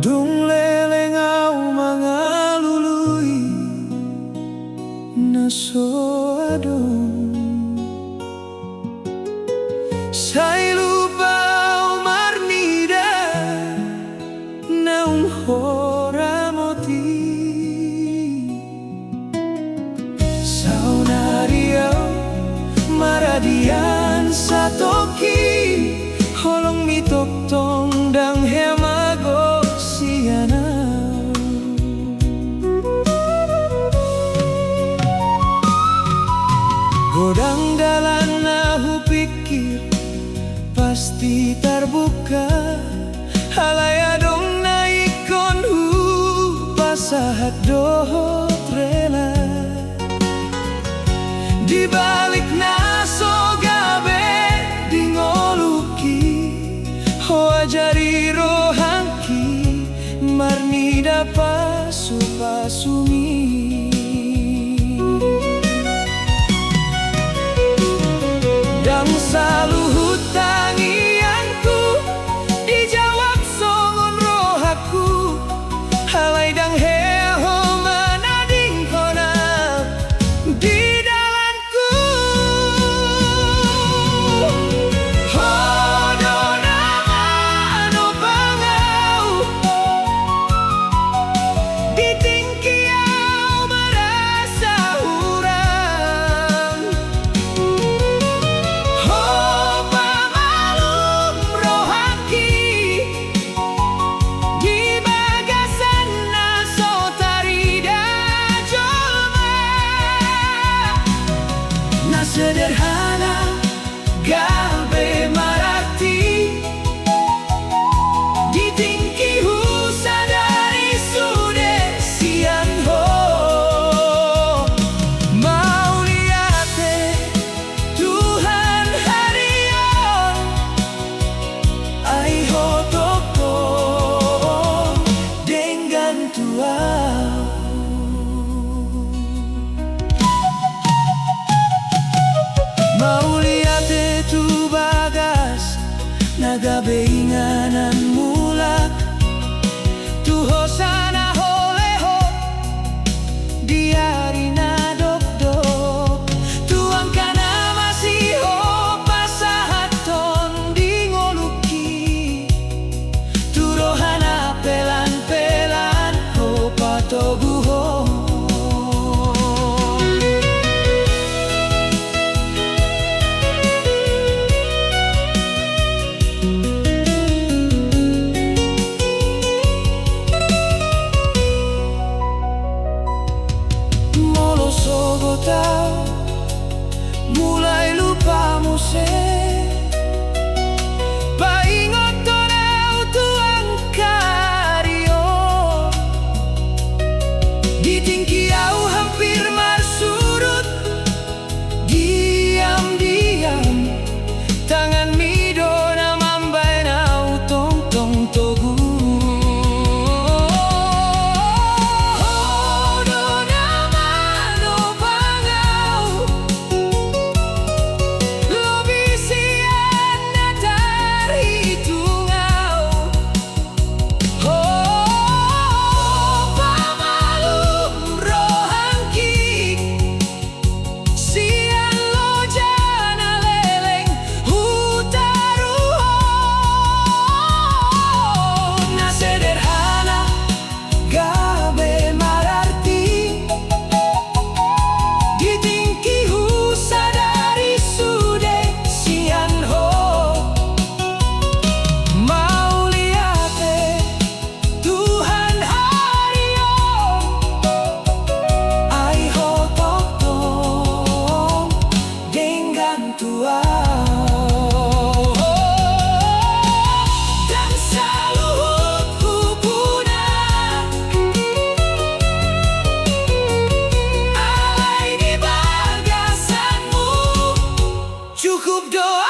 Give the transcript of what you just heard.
Dung leleng au mangalului naso adong sai lupa marnida naung hora moti saunariau maradian satoki holong mitok tong dang hemago siana godang dalan aku pikir pasti terbuka halaya dong naikon hu pasahat dohot rela di balik naso gabe di ngoluki wajari rohangki marnida pasu-pasumi dang selalu hutangianku dijawab songon rohaku halai dang heho menading konap di dalanku hodo nama anu bangau ditingkiau merasa hurang hoba malum rohaki di bagasan naso tarida jolma na sederhana gabe marati ditingki husadari sude sian ho mau liate Tuhan harion ai ho toko dengan tuau mau liate tu bagas naga beinganan mulak tu hosana holeho diari na dok-dok tuang kana masih ho pasahaton di ngoluki tu rohana pelan-pelan ho patoguho molo sogo tau mulai lupa muse paingot tonau tuang kario ditingki au hampir marsurut diam-diam tangan midona mambai nau tong-tong togu hodo nama no bangau lo bisa cukup doa.